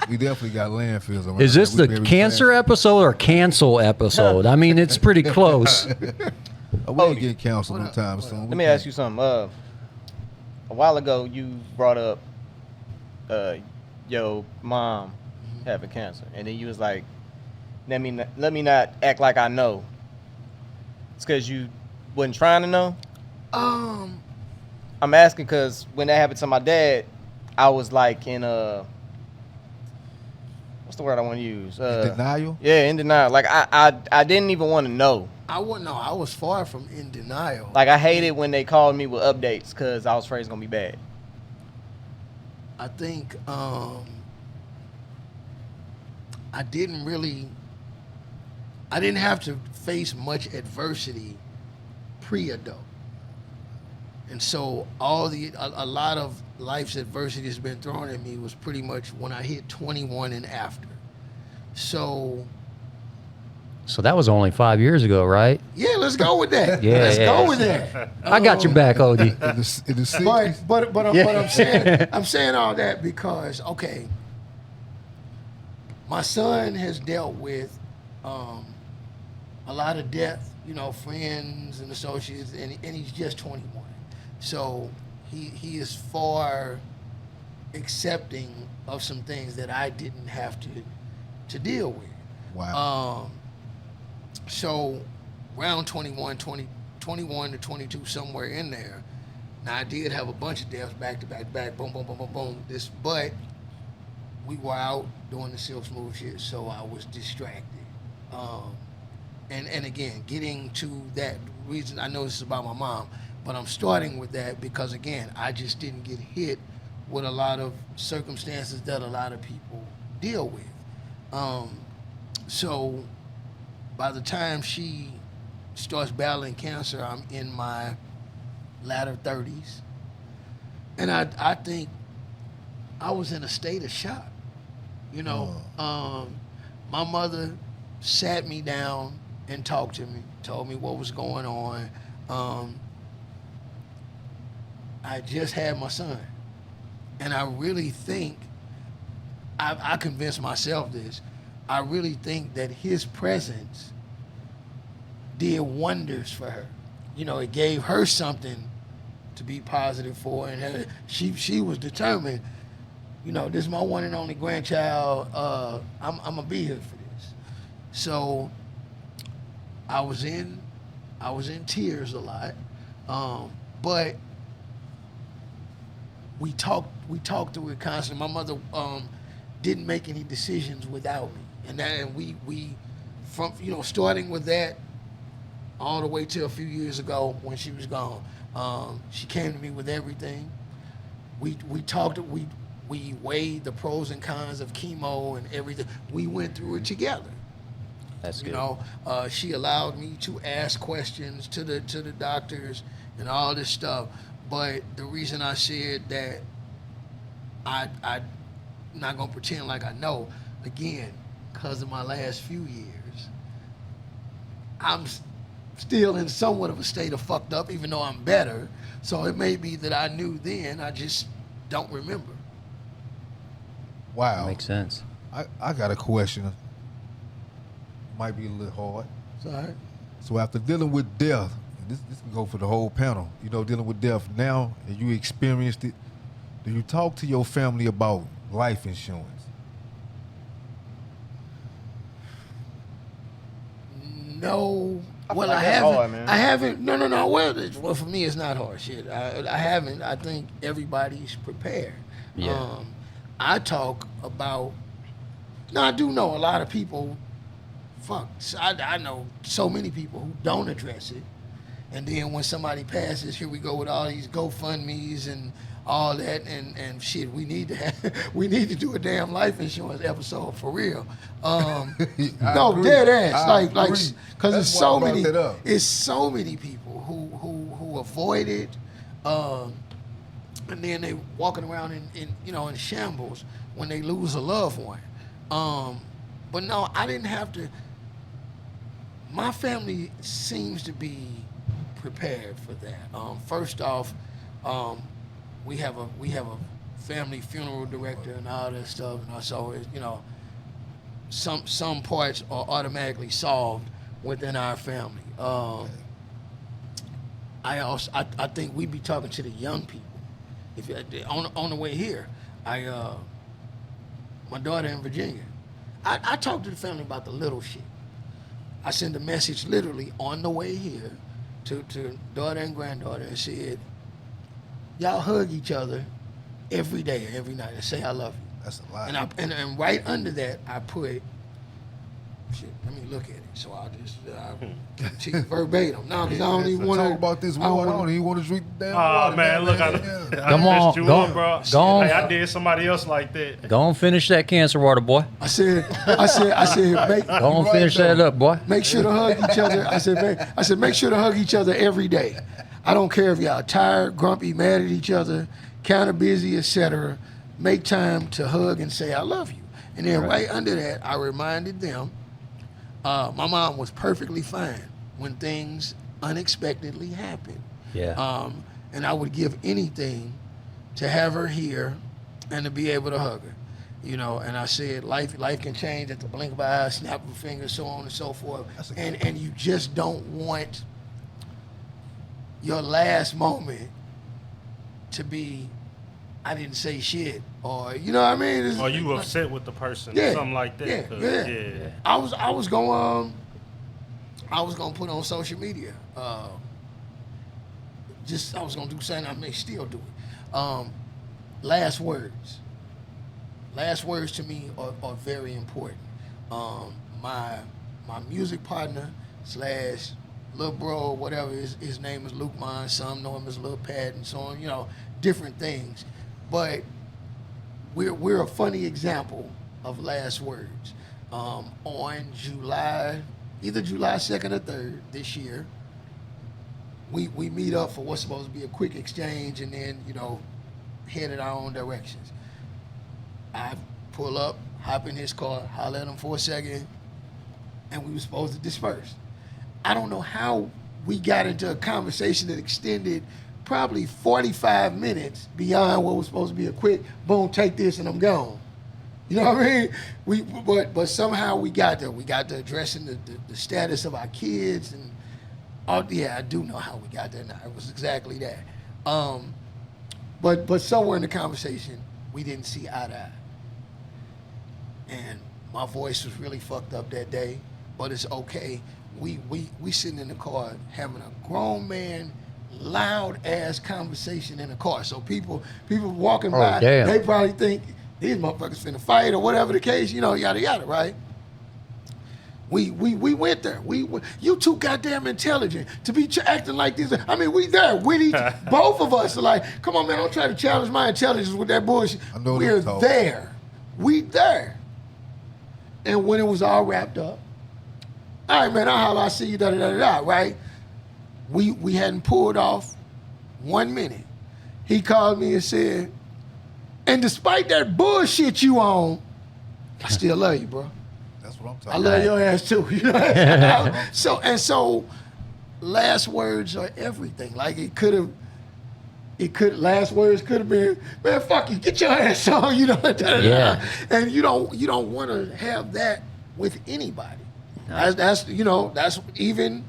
We definitely got landfills around. Is this here. We the very cancer fast. episode or cancel episode? I mean, it's pretty close. We ain't getting canceled no time soon. Let me ask you something. A while ago, you brought up your mom having cancer, and then you was like, let me not act like I know. It's because you wasn't trying to know. I'm asking because when that happened to my dad, I was like in what's the word I want to use? Denial. Yeah, in denial. Like I didn't even want to know. I wouldn't know. I was far from in denial. Like I hated when they called me with updates because I was afraid it's gonna be bad. I think I didn't have to face much adversity pre-adult. And so a lot of life's adversity has been thrown at me was pretty much when I hit 21 and after. So that was only 5 years ago, right? yeah, let's go with that. Yeah, let's yeah. go with that. I got your back, Odie. In the 60s. But I'm saying all that because okay, my son has dealt with a lot of death, friends and associates, and he's just 21. So he is far accepting of some things that I didn't have to deal with. Wow. So around 21 to 22, somewhere in there. Now I did have a bunch of deaths back to back, boom, boom, boom, boom, boom. But we were out doing the Silk Smooth shit, so I was distracted. And again, getting to that reason, I know this is about my mom, but I'm starting with that because again, I just didn't get hit with a lot of circumstances that a lot of people deal with. So by the time she starts battling cancer, I'm in my latter 30s. And I think I was in a state of shock. My mother sat me down and talked to me, told me what was going on. I just had my son. And I really think, I convinced myself this, I really think that his presence did wonders for her. It gave her something to be positive for, and she was determined. This is my one and only grandchild. I'm gonna be here for this. So I was in tears a lot, but we talked through it constantly. My mother didn't make any decisions without me, and we from starting with that all the way till a few years ago when she was gone. She came to me with everything. We talked. We weighed the pros and cons of chemo and everything. We went through it together. That's good. She allowed me to ask questions to the doctors and all this stuff. But the reason I said that I'm not gonna pretend like I know, again, because of my last few years, I'm still in somewhat of a state of fucked up, even though I'm better. So it may be that I knew then, I just don't remember. Wow. Makes sense. I got a question. Might be a little hard. It's all right. So after dealing with death, and this can go for the whole panel, you know, dealing with death now, and you experienced it, do you talk to your family about life insurance? No. Well, like I that's haven't. hard, man. I haven't. No. Well, for me, it's not hard. Shit. I haven't. I think everybody's prepared. Yeah. I talk about. Now, I do know a lot of people. Fuck. I know so many people who don't address it. And then when somebody passes, here we go with all these GoFundMes and all that, and shit. We need to do a damn life insurance episode for real. No, agree. dead ass. I Like, agree. because That's it's why I so brought many. that up. It's so many people who avoid it, and then they walking around in shambles when they lose a loved one. But no, I didn't have to. My family seems to be prepared for that. First off, we have a family funeral director and all that stuff, and so some parts are automatically solved within our family. I think we be talking to the young people. If on the way here, my daughter in Virginia, I talk to the family about the little shit. I send a message literally on the way here to daughter and granddaughter and said, y'all hug each other every day, every night, and say I love you. That's a lot. And right under that, I put, shit, let me look at it. So I'll to you verbatim. No, because I don't even want to talk about this water. I don't even want to drink the damn Oh water. man, look, I Come messed on, you go- up, bro. go on. Hey, I did somebody else like that. Go and finish that cancer water, boy. I said, make, Go and finish that up, boy. make sure to hug each other. I said, make sure to hug each other every day. I don't care if y'all tired, grumpy, mad at each other, kind of busy, etc. Make time to hug and say I love you. And then right under that, I reminded them, my mom was perfectly fine when things unexpectedly happened. Yeah. And I would give anything to have her here and to be able to hug her. And I said life can change at the blink of an eye, snap of a finger, so on and so forth. And you just don't want your last moment to be, I didn't say shit, or you know what I mean? Or you upset with the person, Yeah, or something like that. yeah, 'cause, yeah. I was gonna put on social media. I was gonna do something. I may still do it. Last words. Last words to me are very important. My music partner / little bro, whatever his name is, Luke Mine. Some know him as Lil Pat, and so on. Different things. But we're a funny example of last words. On either July 2nd or 3rd this year, we meet up for what's supposed to be a quick exchange, and then head in our own directions. I pull up, hop in his car, holler at him for a second, and we were supposed to disperse. I don't know how we got into a conversation that extended probably 45 minutes beyond what was supposed to be a quick, boom, take this and I'm gone. You know what I mean? But somehow we got there. We got to addressing the status of our kids, and I do know how we got there now. It was exactly that. But somewhere in the conversation, we didn't see eye to eye. And my voice was really fucked up that day, but it's okay. We sitting in the car having a grown man, loud ass conversation in the car. So people walking by, damn. they probably think these motherfuckers finna fight or whatever the case, yada yada, right? We went there. You too goddamn intelligent to be acting like this. I mean, we there with each. Both of us are like, come on, man, don't try to challenge my intelligence with that bullshit. I know We're this talk. there. We there. And when it was all wrapped up, all right, man, I'll holler, I see you, da da da da, right? We hadn't pulled off 1 minute He called me and said, and despite that bullshit you on, I still love you, bro. That's what I'm talking I about. love your ass too. You know? so last words are everything. Like last words could have been, man, fuck you, get your ass on, you know. Yeah. And you don't want to have that with anybody. That's even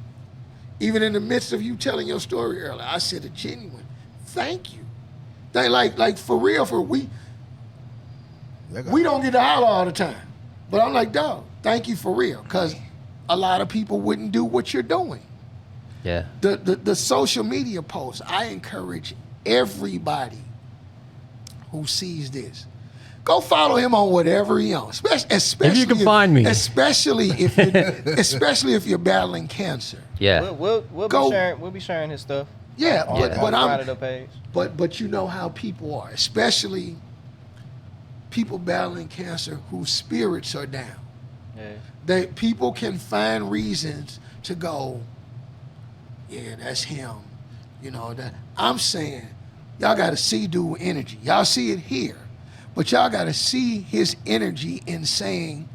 in the midst of you telling your story earlier, I said a genuine thank you. Like for real, we don't get to holler all the time. But I'm like, dog, thank you for real. Because a lot of people wouldn't do what you're doing. Yeah. The social media posts, I encourage everybody who sees this, go follow him on whatever he on. Especially if you can find me. Especially if you're battling cancer. Yeah. We'll be sharing his stuff. Yeah, on the page. But you know how people are, especially people battling cancer whose spirits are down. Yeah. People can find reasons to go, yeah, that's him. You know, that I'm saying, y'all got to see dude energy. Y'all see it here, but y'all got to see his energy in saying,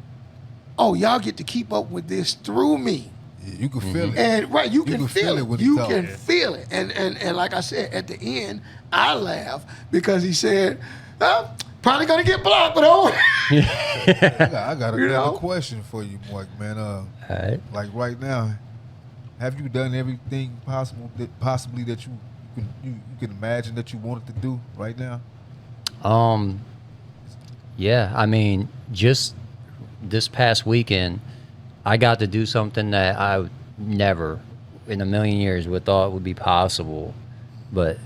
oh, y'all get to keep up with this through me. Yeah, you can feel it. And you can feel it. when he You talk. can feel it. And like I said, at the end, I laughed because he said, probably gonna get blocked, but oh. I got You another know? question for you, Mark, man. All right. Like right now, have you done everything possibly that you can imagine that you wanted to do right now? Yeah, I mean, just this past weekend, I got to do something that I never in a million years would thought would be possible. But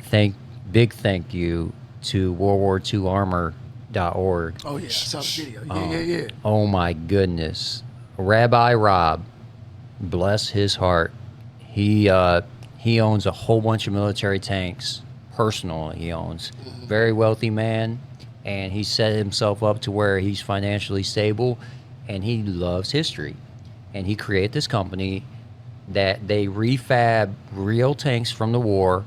big thank you to WorldWar2Armor.org. Oh yeah, I saw the video. Yeah. Oh my goodness. Rabbi Rob, bless his heart. He owns a whole bunch of military tanks. Personally, he owns. Very wealthy man, and he set himself up to where he's financially stable, and he loves history. And he created this company that they refab real tanks from the war.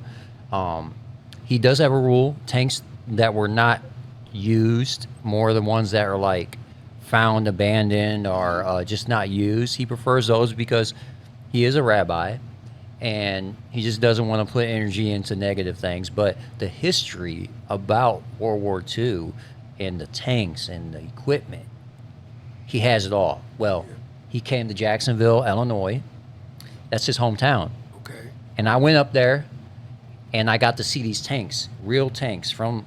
He does have a rule: tanks that were not used, more than ones that are like found abandoned or just not used. He prefers those because he is a rabbi, and he just doesn't want to put energy into negative things. But the history about World War II and the tanks and the equipment, he has it all. Well, he came to Jacksonville, Illinois. That's his hometown. Okay. And I went up there, and I got to see these tanks, real tanks from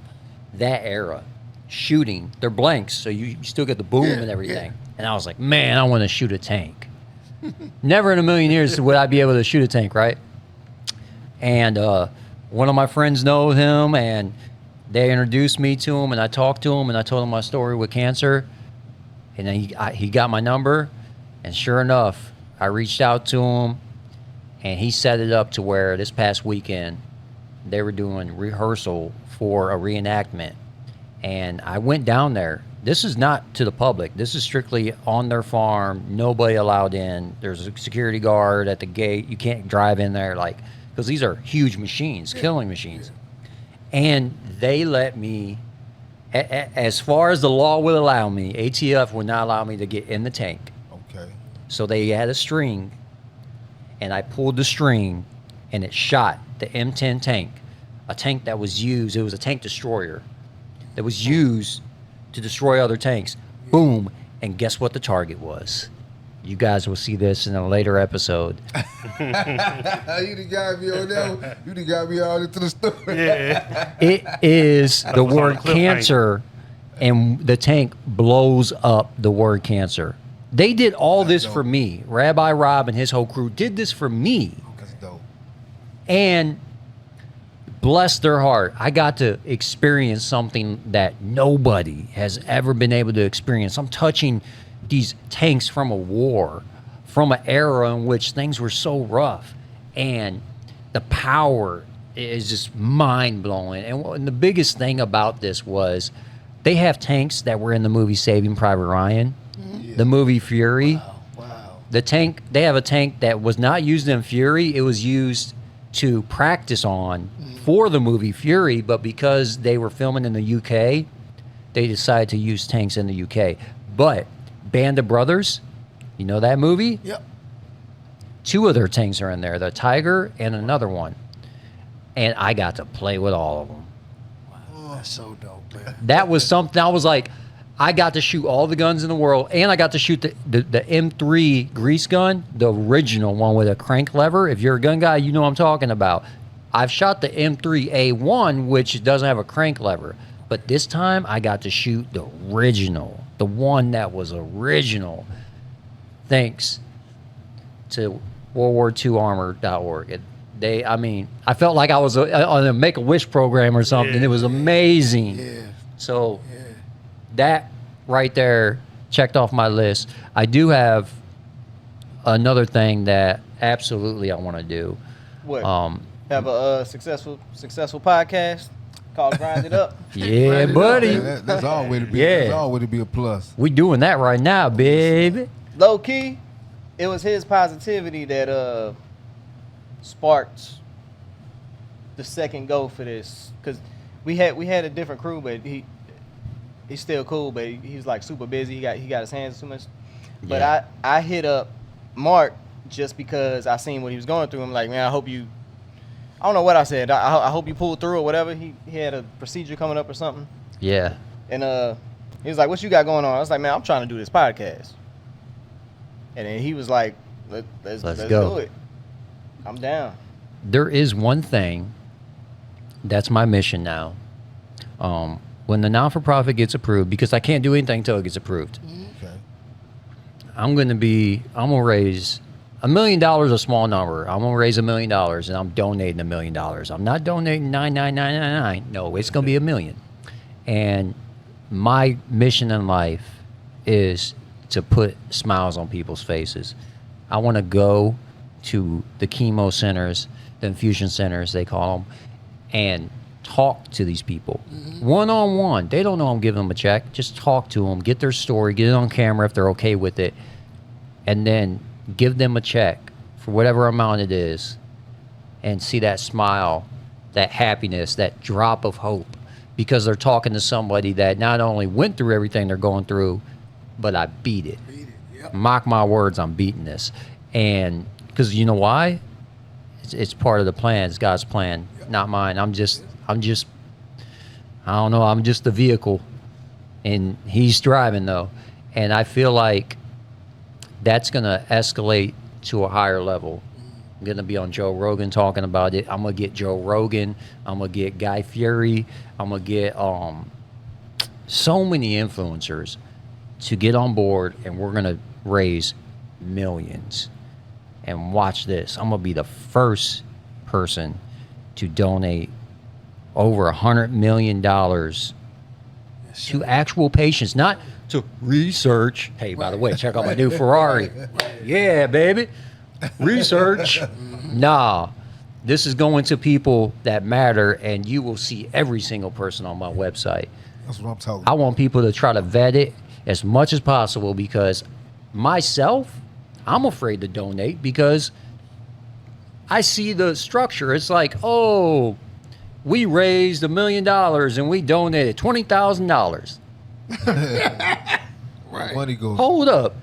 that era, shooting. They're blanks, so you still get the boom and everything. Yeah. And I was like, man, I want to shoot a tank. Never in a million years would I be able to shoot a tank, right? And one of my friends know him, and they introduced me to him, and I talked to him, and I told him my story with cancer. And then he got my number, and sure enough, I reached out to him, and he set it up to where this past weekend they were doing rehearsal for a reenactment. And I went down there. This is not to the public. This is strictly on their farm. Nobody allowed in. There's a security guard at the gate. You can't drive in there, because these are huge machines, killing machines. And they let me, as far as the law would allow me, ATF would not allow me to get in the tank. Okay. So they had a string, and I pulled the string, and it shot the M10 tank, a tank that was used. It was a tank destroyer that was used to destroy other tanks. Boom. And guess what the target was? You guys will see this in a later episode. You done got me on that. You done got me all into the story. Yeah. It is the was on word the cliffhanger. cancer, and the tank blows up the word cancer. They did all this dope. for me. Rabbi Rob and his whole crew did this for me. That's dope. And bless their heart, I got to experience something that nobody has ever been able to experience. I'm touching these tanks from a war, from an era in which things were so rough. And the power is just mind-blowing. And the biggest thing about this was they have tanks that were in the movie Saving Private Ryan, the movie Fury. Wow. They have a tank that was not used in Fury. It was used to practice on for the movie Fury, but because they were filming in the UK, they decided to use tanks in the UK. But Band of Brothers, you know that movie? Yep. 2 of their tanks are in there, the Tiger and another one. And I got to play with all of them. Wow, that's so dope, man. That was something, I was like, I got to shoot all the guns in the world, and I got to shoot the M3 grease gun, the original one with a crank lever. If you're a gun guy, you know what I'm talking about. I've shot the M3A1, which doesn't have a crank lever. But this time, I got to shoot the original, the one that was original, thanks to WorldWar2Armor.org. I felt like I was on a Make-A-Wish program or something. Yeah. It was amazing. Yeah. So that right there checked off my list. I do have another thing that absolutely I want to do. What? Have a successful podcast called Grind It Up. Yeah, buddy. That's always to be. Yeah. That's always to be a plus. We doing that right now, baby. Low key, it was his positivity that sparked the second go for this. Cause we had a different crew, but he's still cool, but he's like super busy. He got his hands too much. But Yeah. I hit up Mark just because I seen what he was going through. I'm like, man, I hope you. I don't know what I said. I hope you pulled through or whatever. He had a procedure coming up or something. Yeah. And he was like, what you got going on? I was like, man, I'm trying to do this podcast. And then he was like, let's go. do it. I'm down. There is one thing that's my mission now. When the non-for-profit gets approved, because I can't do anything until it gets approved. Okay. I'm gonna raise $1 million, a small number. I'm gonna raise $1 million, and I'm donating $1 million. I'm not donating 99999. No, it's gonna be $1 million. And my mission in life is to put smiles on people's faces. I want to go to the chemo centers, the infusion centers they call them, and talk to these people one-on-one. They don't know I'm giving them a check. Just talk to them, get their story, get it on camera if they're okay with it, and then give them a check for whatever amount it is, and see that smile, that happiness, that drop of hope, because they're talking to somebody that not only went through everything they're going through, but I beat it. Yep. Mark my words, I'm beating this. And because you know why? It's part of the plan. It's God's plan, not mine. I'm just I don't know, I'm just the vehicle, and he's driving though. And I feel like that's gonna escalate to a higher level. I'm gonna be on Joe Rogan talking about it. I'm gonna get Joe Rogan. I'm gonna get Guy Fieri. I'm gonna get so many influencers to get on board, and we're gonna raise millions. And watch this. I'm gonna be the first person to donate over $100 million to actual patients, not to research. Hey, by the way, check out my new Ferrari. Yeah, baby. Research. Nah. This is going to people that matter, and you will see every single person on my website. That's what I'm talking I about. want people to try to vet it as much as possible, because myself, I'm afraid to donate because I see the structure. It's like, oh, we raised $1 million and we donated $20,000. Right. Money goes. Hold up.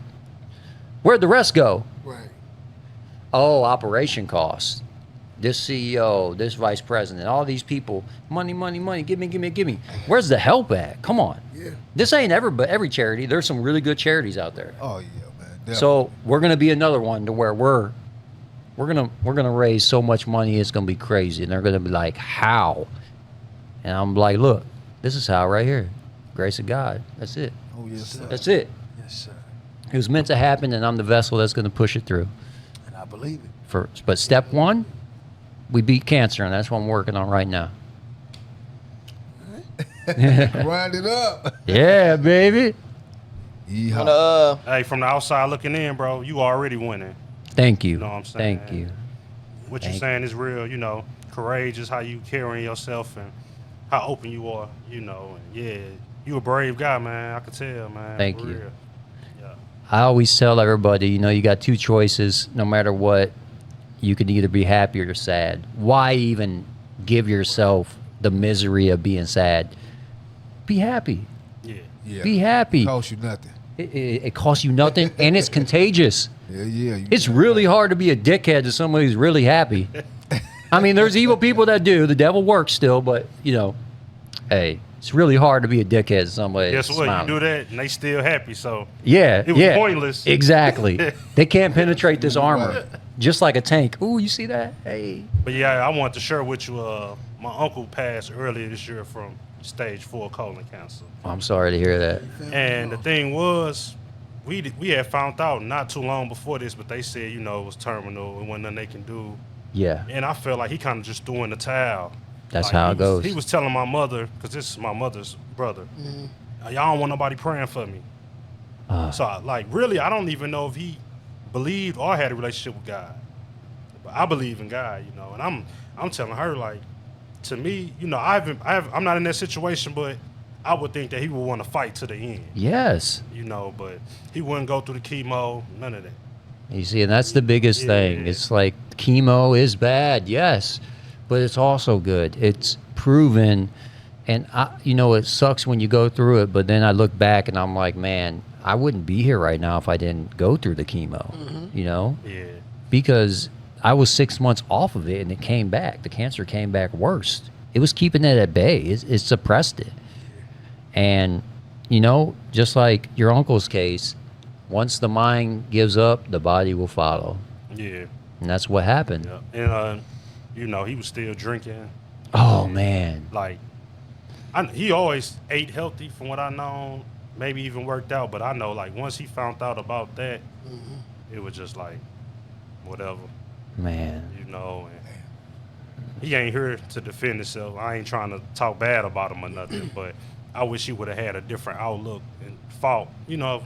Where'd the rest go? Right. Oh, operation costs. This CEO, this vice president, all these people, money, money, money, give me. Where's the help at? Come on. Yeah. This ain't every charity. There's some really good charities out there. Oh yeah, man. Definitely. So we're gonna be another one to where we're gonna raise so much money, it's gonna be crazy, and they're gonna be like, how? And I'm like, look, this is how right here. Grace of God. That's it. Oh yes, sir. That's it. Yes, sir. It was meant to happen, and I'm the vessel that's gonna push it through. And I believe it. But step one, we beat cancer, and that's what I'm working on right now. Grind it up. Yeah, baby. Yeehaw. Wanna, Hey, from the outside looking in, bro, you already winning. Thank you. You know what I'm saying? Thank you. What you're Thank saying is real, you know, courageous, how you carrying yourself and how open you are, you know. And yeah, you a brave guy, man. I could tell, man. Thank for you. real. Yeah. I always tell everybody, you know, you got two choices no matter what. you can either be happy or sad. Why even give yourself the misery of being sad? Be happy. Yeah. Be happy. Cost you nothing. It costs you nothing, and it's contagious. Yeah. It's really hard to be a dickhead to somebody who's really happy. I mean, there's evil people that do. The devil works still, but, you know, hey, it's really hard to be a dickhead to somebody. Guess what? smiling. You do that, and they still happy. So Yeah, it was yeah. pointless. Exactly. They can't penetrate this armor, just like a tank. Ooh, you see that? Hey. But yeah, I wanted to share with you. My uncle passed earlier this year from stage 4 colon cancer. I'm sorry to hear that. And the thing was, we had found out not too long before this, but they said, you know, it was terminal and wasn't nothing they can do. Yeah, And I felt like he kind of just threw in the towel. that's Like, how it goes. He was telling my mother, because this is my mother's brother, y'all don't want nobody praying for me. So, really, I don't even know if he believed or had a relationship with God. But I believe in God, you know. And I'm telling her, like, to me, you know, I'm not in that situation, but I would think that he would want to fight to the end. Yes. You know, but he wouldn't go through the chemo, none of that. You see, and that's the biggest thing. It's like chemo is bad, yes, but it's also good. It's proven, and you know, it sucks when you go through it. But then I look back and I'm like, man, I wouldn't be here right now if I didn't go through the chemo. You know, Yeah. because I was 6 months off of it and it came back. The cancer came back worse. It was keeping it at bay. It suppressed it, and you know, just like your uncle's case. Once the mind gives up, the body will follow. Yeah. And that's what happened. Yeah. And, you know, he was still drinking. Oh, man. Like, he always ate healthy from what I know, maybe even worked out. But I know, like, once he found out about that, it was just like, whatever, Man. you know. And he ain't here to defend himself. I ain't trying to talk bad about him or nothing, but I wish he would have had a different outlook and fought, you know,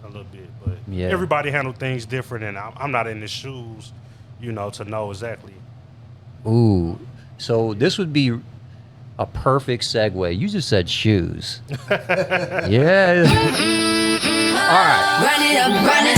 a little bit. But Yeah. everybody handle things different, and I'm not in his shoes, you know, to know exactly. Ooh. So this would be a perfect segue. You just said shoes. Yeah. All right. Run it up, run it